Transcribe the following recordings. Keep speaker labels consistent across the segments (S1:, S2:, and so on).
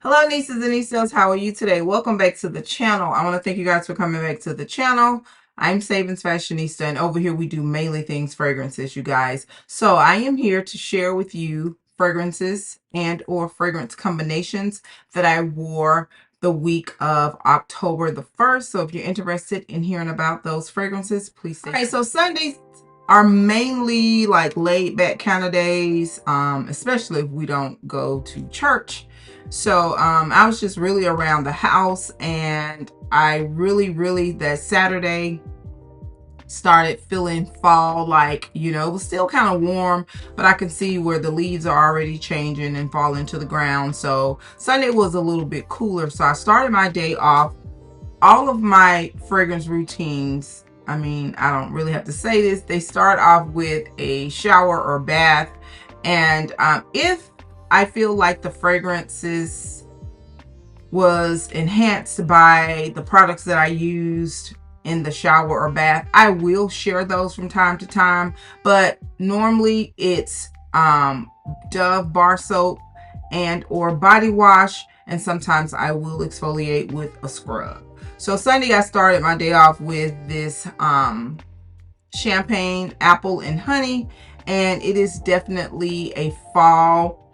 S1: Hello, nieces and nieces. How are you today? Welcome back to the channel. I want to thank you guys for coming back to the channel. I'm SavingsFashionista, and over here we do mainly things fragrances, you guys. So I am here to share with you fragrances and or fragrance combinations that I wore the week of October the 1st. So if you're interested in hearing about those fragrances, please stay tuned. All right, so Sundays are mainly like laid back kind of days, especially if we don't go to church. So I was just really around the house, and I really that Saturday started feeling fall, like, you know, it was still kind of warm, but I can see where the leaves are already changing and falling to the ground. So Sunday was a little bit cooler, so I started my day off. All of my fragrance routines, I mean, I don't really have to say this, they start off with a shower or bath. And if I feel like the fragrances was enhanced by the products that I used in the shower or bath, I will share those from time to time. But normally it's Dove bar soap and or body wash, and sometimes I will exfoliate with a scrub. So Sunday I started my day off with this champagne apple and honey, and it is definitely a fall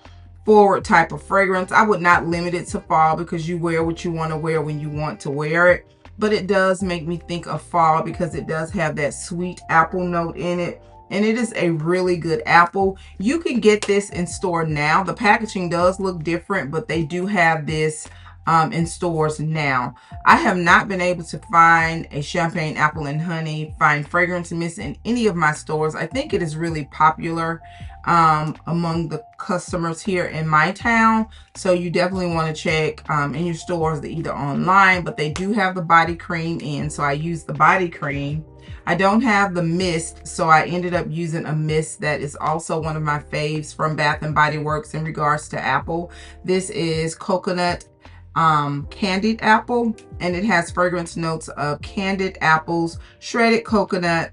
S1: forward type of fragrance. I would not limit it to fall because you wear what you want to wear when you want to wear it, but it does make me think of fall because it does have that sweet apple note in it, and it is a really good apple. You can get this in store now. The packaging does look different, but they do have this in stores now. I have not been able to find a champagne apple and honey fine fragrance mist in any of my stores. I think it is really popular among the customers here in my town, so you definitely want to check in your stores, either online, but they do have the body cream in, so I use the body cream. I don't have the mist, so I ended up using a mist that is also one of my faves from Bath and Body Works in regards to apple. This is coconut candied apple, and it has fragrance notes of candied apples, shredded coconut,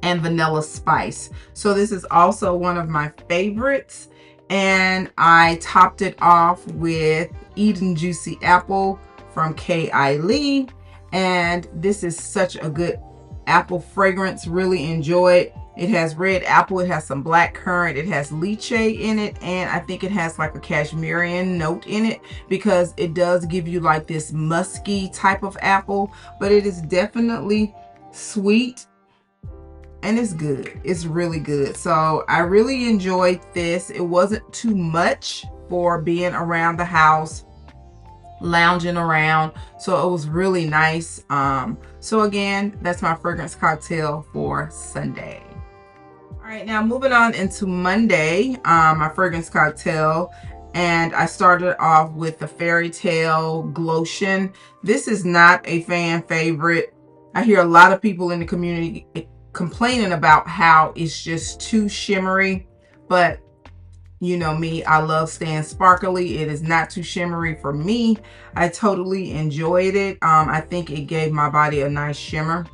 S1: and vanilla spice. So this is also one of my favorites, and I topped it off with Eden Juicy Apple from KayAli, and this is such a good apple fragrance. Really enjoy it. It has red apple, it has some black currant, it has lychee in it, and I think it has like a cashmerian note in it because it does give you like this musky type of apple, but it is definitely sweet and it's good. It's really good. So I really enjoyed this. It wasn't too much for being around the house, lounging around, so it was really nice. So again, that's my fragrance cocktail for Sunday. All right, now moving on into Monday, my fragrance cocktail, and I started off with the Fairytale Glotion. This is not a fan favorite. I hear a lot of people in the community complaining about how it's just too shimmery, but you know me, I love staying sparkly. It is not too shimmery for me. I totally enjoyed it. I think it gave my body a nice shimmer,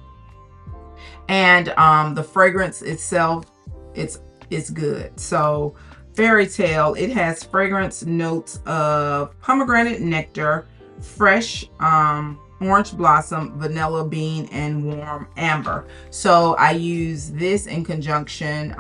S1: and the fragrance itself, it's good. So Fairytale, it has fragrance notes of pomegranate nectar, fresh orange blossom, vanilla bean, and warm amber. So I use this in conjunction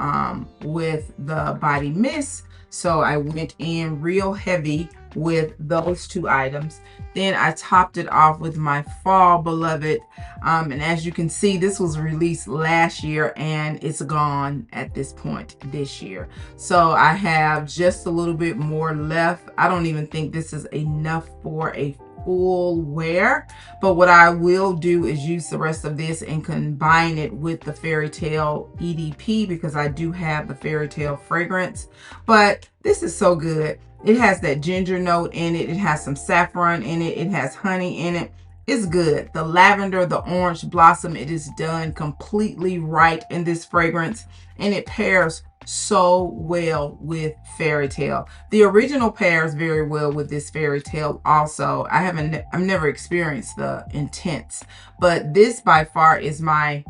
S1: with the body mist. So I went in real heavy with those two items. Then I topped it off with my fall beloved, and as you can see, this was released last year and it's gone at this point this year. So I have just a little bit more left. I don't even think this is enough for a full wear, but what I will do is use the rest of this and combine it with the Fairytale EDP because I do have the Fairytale fragrance. But this is so good. It has that ginger note in it, it has some saffron in it, it has honey in it. It's good. The lavender, the orange blossom, it is done completely right in this fragrance, and it pairs so well with Fairytale. The original pairs very well with this Fairytale also. I've never experienced the intense, but this by far is my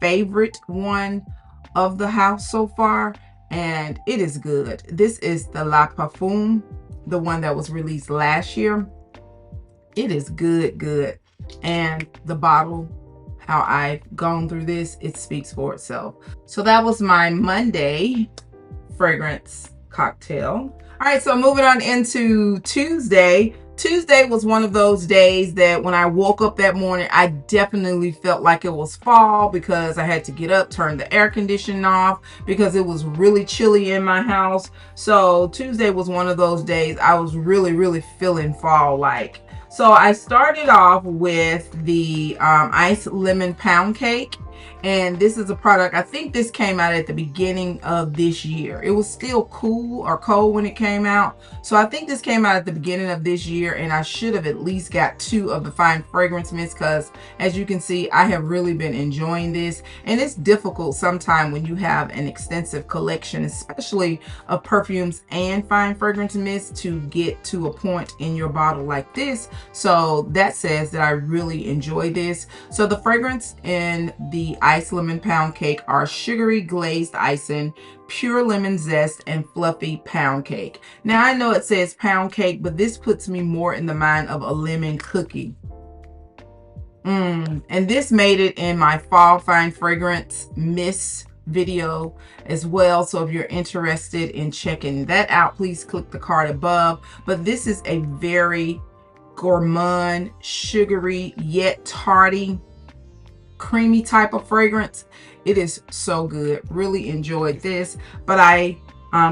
S1: favorite one of the house so far, and it is good. This is the La Parfum the one that was released last year. It is good. And the bottle, how I've gone through this, it speaks for itself. So that was my Monday fragrance cocktail. All right, so moving on into Tuesday. Tuesday was one of those days that when I woke up that morning, I definitely felt like it was fall because I had to get up, turn the air conditioning off because it was really chilly in my house. So Tuesday was one of those days I was really feeling fall-like. So I started off with the iced lemon pound cake. And this is a product, I think this came out at the beginning of this year. It was still cool or cold when it came out. So I think this came out at the beginning of this year, and I should have at least got 2 of the fine fragrance mints because as you can see, I have really been enjoying this. And it's difficult sometimes when you have an extensive collection, especially of perfumes and fine fragrance mints, to get to a point in your bottle like this. So that says that I really enjoy this. So the fragrance in the iced lemon pound cake are sugary glazed icing, pure lemon zest, and fluffy pound cake. Now I know it says pound cake, but this puts me more in the mind of a lemon cookie. And this made it in my fall fine fragrance mist video as well. So if you're interested in checking that out, please click the card above. But this is a very gourmand, sugary, yet tarty, creamy type of fragrance. It is so good. Really enjoyed this, but I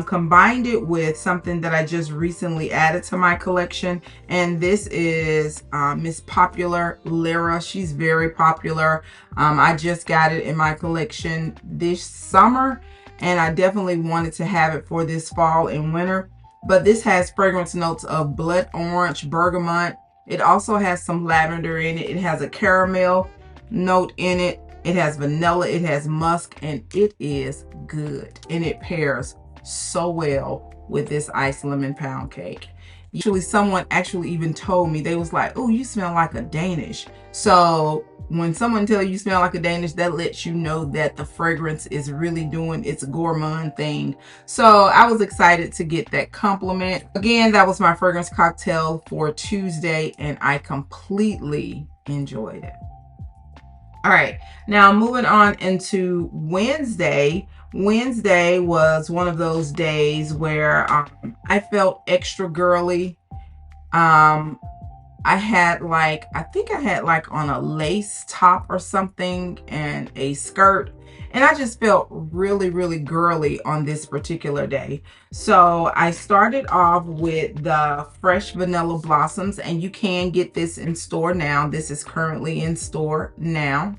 S1: combined it with something that I just recently added to my collection, and this is Miss Popular Lira. She's very popular. I just got it in my collection this summer, and I definitely wanted to have it for this fall and winter. But this has fragrance notes of blood orange, bergamot. It also has some lavender in it. It has a caramel note in it. It has vanilla, it has musk, and it is good. And it pairs so well with this iced lemon pound cake. Actually, someone actually even told me, they was like, oh, you smell like a Danish. So when someone tells you smell like a Danish, that lets you know that the fragrance is really doing its gourmand thing. So I was excited to get that compliment. Again, that was my fragrance cocktail for Tuesday, and I completely enjoyed it. All right, now moving on into Wednesday. Wednesday was one of those days where I felt extra girly. I had like, I think I had like on a lace top or something and a skirt, and I just felt really girly on this particular day. So I started off with the Fresh Vanilla Blossoms, and you can get this in store now. This is currently in store now.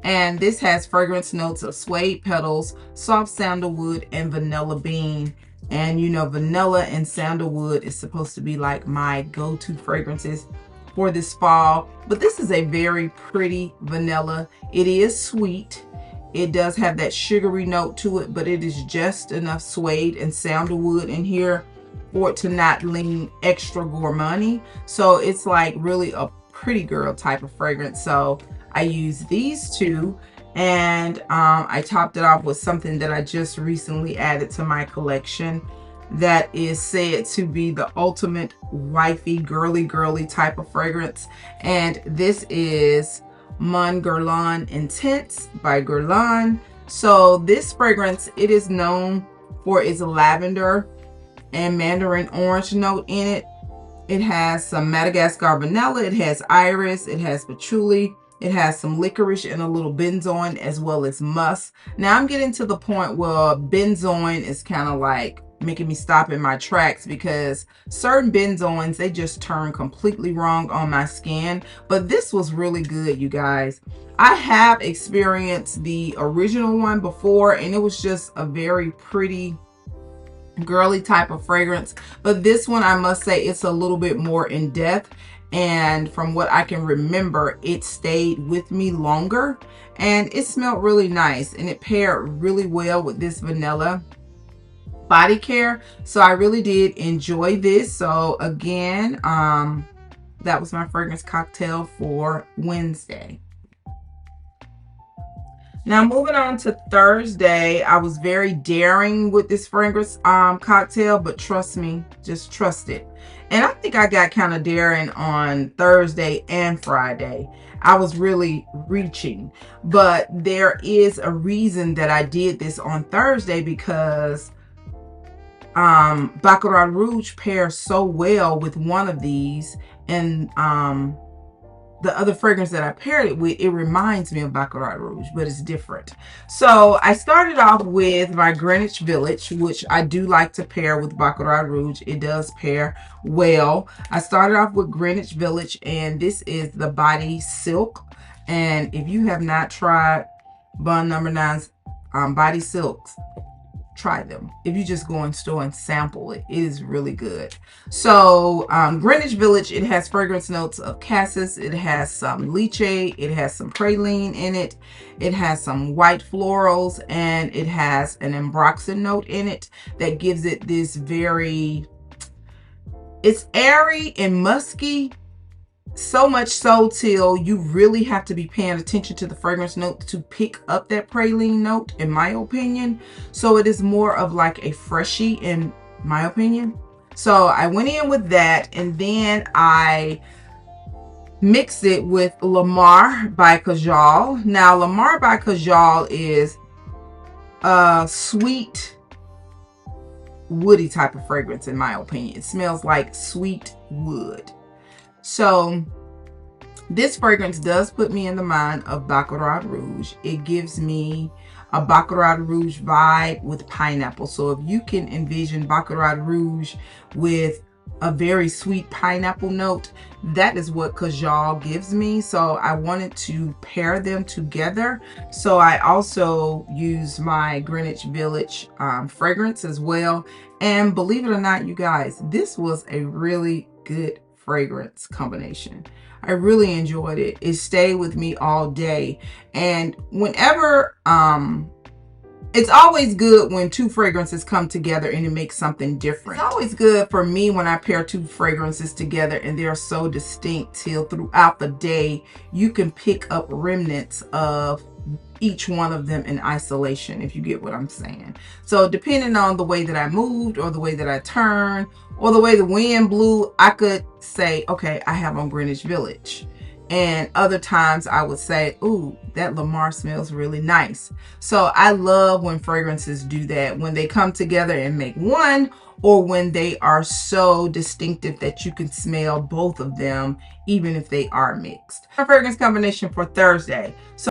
S1: And this has fragrance notes of suede petals, soft sandalwood, and vanilla bean. And you know, vanilla and sandalwood is supposed to be like my go-to fragrances for this fall. But this is a very pretty vanilla. It is sweet. It does have that sugary note to it, but it is just enough suede and sandalwood in here for it to not lean extra gourmand-y. So it's like really a pretty girl type of fragrance. So I used these 2, and I topped it off with something that I just recently added to my collection that is said to be the ultimate wifey, girly type of fragrance. And this is Mon Guerlain Intense by Guerlain. So this fragrance, it is known for its lavender and mandarin orange note in it. It has some Madagascar vanilla, it has iris, it has patchouli, it has some licorice and a little benzoin, as well as musk. Now I'm getting to the point where benzoin is kind of like making me stop in my tracks, because certain benzoins, they just turn completely wrong on my skin. But this was really good, you guys. I have experienced the original one before, and it was just a very pretty girly type of fragrance. But this one, I must say, it's a little bit more in depth. And from what I can remember, it stayed with me longer, and it smelled really nice, and it paired really well with this vanilla body care. So I really did enjoy this. So again, that was my fragrance cocktail for Wednesday. Now moving on to Thursday, I was very daring with this fragrance cocktail, but trust me, just trust it. And I think I got kind of daring on Thursday and Friday. I was really reaching, but there is a reason that I did this on Thursday, because Baccarat Rouge pairs so well with one of these, and the other fragrance that I paired it with, it reminds me of Baccarat Rouge, but it's different. So I started off with my Greenwich Village, which I do like to pair with Baccarat Rouge. It does pair well. I started off with Greenwich Village, and this is the Body Silk. And if you have not tried Bond Number 9's Body Silks, try them. If you just go in store and sample it, it is really good. So Greenwich Village, it has fragrance notes of cassis, it has some lychee, it has some praline in it, it has some white florals, and it has an ambroxan note in it that gives it this very, it's airy and musky. So much so till you really have to be paying attention to the fragrance note to pick up that praline note, in my opinion. So it is more of like a freshie, in my opinion. So I went in with that, and then I mixed it with Lamar by Kajal. Now Lamar by Kajal is a sweet, woody type of fragrance, in my opinion. It smells like sweet wood. So this fragrance does put me in the mind of Baccarat Rouge. It gives me a Baccarat Rouge vibe with pineapple. So if you can envision Baccarat Rouge with a very sweet pineapple note, that is what Kajal gives me. So I wanted to pair them together. So I also use my Greenwich Village fragrance as well. And believe it or not, you guys, this was a really good fragrance combination. I really enjoyed it. It stayed with me all day. And whenever it's always good when two fragrances come together and it makes something different. It's always good for me when I pair two fragrances together and they're so distinct till throughout the day you can pick up remnants of each one of them in isolation, if you get what I'm saying. So depending on the way that I moved, or the way that I turned, or the way the wind blew, I could say, okay, I have on Greenwich Village. And other times I would say, ooh, that Lamar smells really nice. So I love when fragrances do that, when they come together and make one, or when they are so distinctive that you can smell both of them, even if they are mixed. A fragrance combination for Thursday. So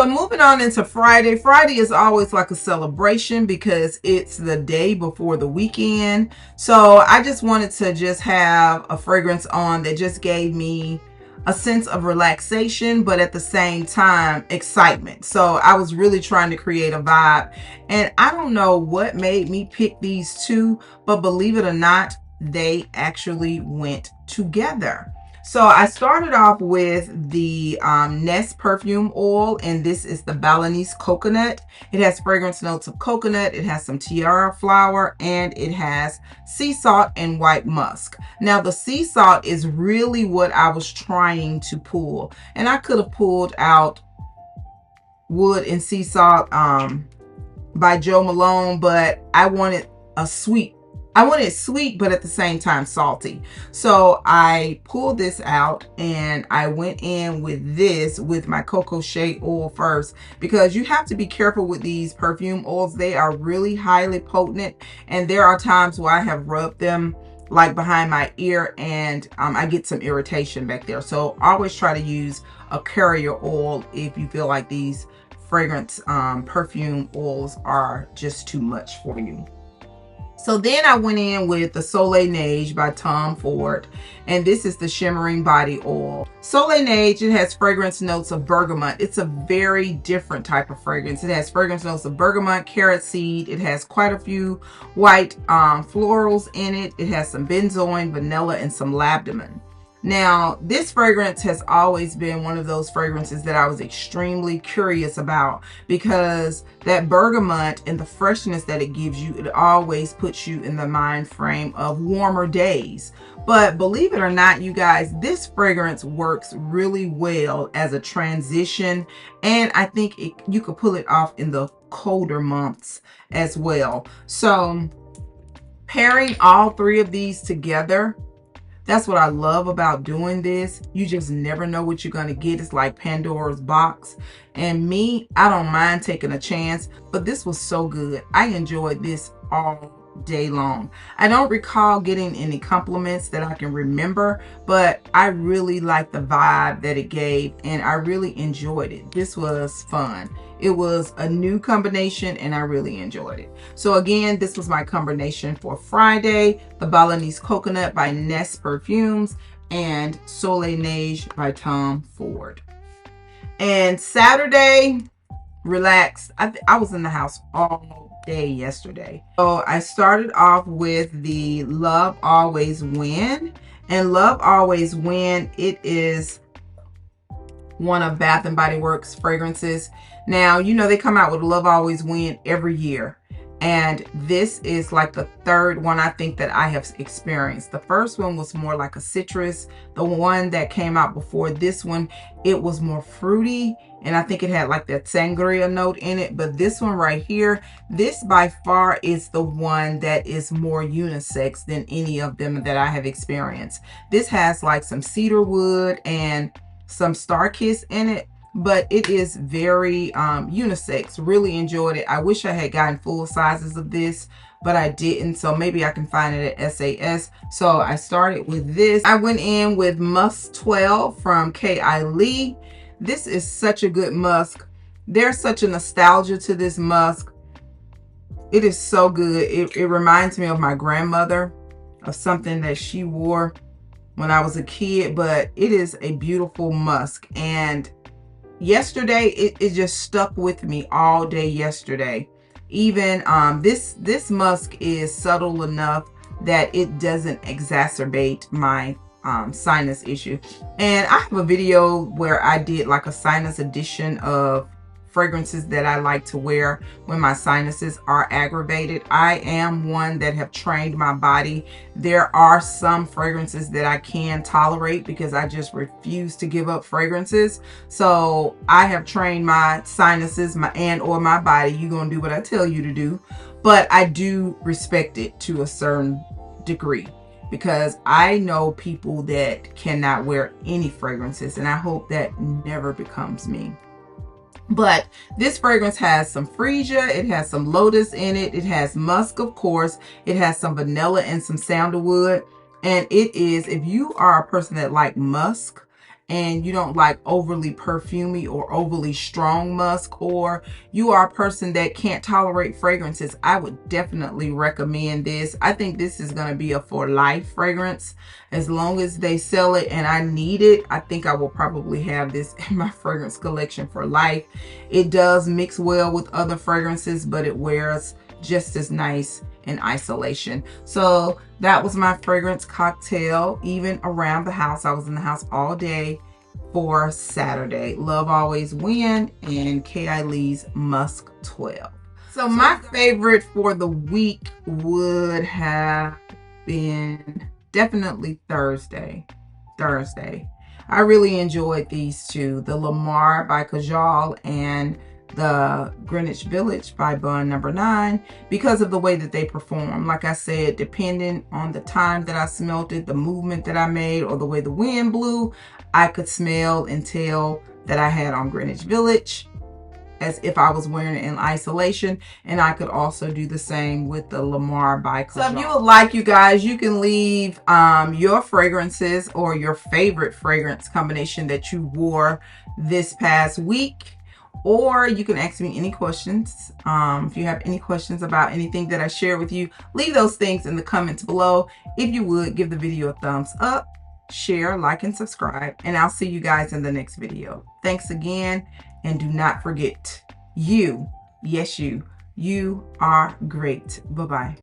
S1: moving on into Friday. Friday is always like a celebration because it's the day before the weekend. So I just wanted to just have a fragrance on that just gave me a sense of relaxation, but at the same time, excitement. So I was really trying to create a vibe. And I don't know what made me pick these two, but believe it or not, they actually went together. So I started off with the Nest perfume oil, and this is the Balinese coconut. It has fragrance notes of coconut, it has some tiara flower, and it has sea salt and white musk. Now the sea salt is really what I was trying to pull, and I could have pulled out Wood and Sea Salt by Jo Malone, but I wanted a sweet. I want it sweet, but at the same time salty. So I pulled this out and I went in with this with my Cocoa Shea oil first, because you have to be careful with these perfume oils. They are really highly potent, and there are times where I have rubbed them like behind my ear and I get some irritation back there. So always try to use a carrier oil if you feel like these fragrance perfume oils are just too much for you. So then I went in with the Soleil Neige by Tom Ford, and this is the Shimmering Body Oil. Soleil Neige, it has fragrance notes of bergamot. It's a very different type of fragrance. It has fragrance notes of bergamot, carrot seed. It has quite a few white florals in it. It has some benzoin, vanilla, and some labdanum. Now, this fragrance has always been one of those fragrances that I was extremely curious about, because that bergamot and the freshness that it gives you, it always puts you in the mind frame of warmer days, But believe it or not, you guys, this fragrance works really well as a transition, and I think you could pull it off in the colder months as well. So pairing all three of these together, that's what I love about doing this. You just never know what you're going to get. It's like Pandora's box. And me, I don't mind taking a chance, but this was so good. I enjoyed this all day long. I don't recall getting any compliments that I can remember, but I really liked the vibe that it gave, and I really enjoyed it. This was fun. It was a new combination, and I really enjoyed it. So again, this was my combination for Friday: the Balinese Coconut by Nest Perfumes and Soleil Neige by Tom Ford. And Saturday, relax. I was in the house all day yesterday. So I started off with the Love Always Win. And Love Always Win, it is one of Bath and Body Works fragrances. Now, you know, they come out with Love Always Win every year. And this is like the third one I think that I have experienced. The first one was more like a citrus. The one that came out before this one, it was more fruity. And I think it had like that sangria note in it. But this one right here, this by far is the one that is more unisex than any of them that I have experienced. This has like some cedar wood and some Star Kiss in it, but it is very unisex. Really enjoyed it. I wish I had gotten full sizes of this, but I didn't, so maybe I can find it at SAS. So I started with this. I went in with Musk 12 from KayAli. This is such a good musk. There's such a nostalgia to this musk. It is so good. It reminds me of my grandmother, of something that she wore when I was a kid, but it is a beautiful musk. And yesterday, it just stuck with me all day yesterday. Even this musk is subtle enough that it doesn't exacerbate my sinus issue. And I have a video where I did like a sinus edition of fragrances that I like to wear when my sinuses are aggravated. I am one that have trained my body. There are some fragrances that I can tolerate because I just refuse to give up fragrances. So I have trained my sinuses or my body. You're gonna do what I tell you to do. But I do respect it to a certain degree, because I know people that cannot wear any fragrances, and I hope that never becomes me. But this fragrance has some freesia, it has some lotus in it, it has musk, of course, it has some vanilla and some sandalwood. And it is, if you are a person that like musk and you don't like overly perfumey or overly strong musk, or you are a person that can't tolerate fragrances, I would definitely recommend this. I think this is going to be a for life fragrance. As long as they sell it and I need it, I think I will probably have this in my fragrance collection for life. It does mix well with other fragrances, but it wears just as nice in isolation. So that was my fragrance cocktail. Even around the house, I was in the house all day for Saturday. Love Always Win and KayAli's Musk 12. So my favorite for the week would have been definitely Thursday. I really enjoyed these two, the Lamar by Kajal and the Greenwich Village by Bun No. 9, because of the way that they perform. Like I said, depending on the time that I smelled it, the movement that I made, or the way the wind blew, I could smell and tell that I had on Greenwich Village, as if I was wearing it in isolation. And I could also do the same with the Lamar by Kajal. So if you would like, you guys, you can leave your fragrances or your favorite fragrance combination that you wore this past week. Or you can ask me any questions. If you have any questions about anything that I share with you, leave those things in the comments below. If you would, give the video a thumbs up, share, like, and subscribe. And I'll see you guys in the next video. Thanks again. And do not forget, you, yes, you are great. Bye-bye.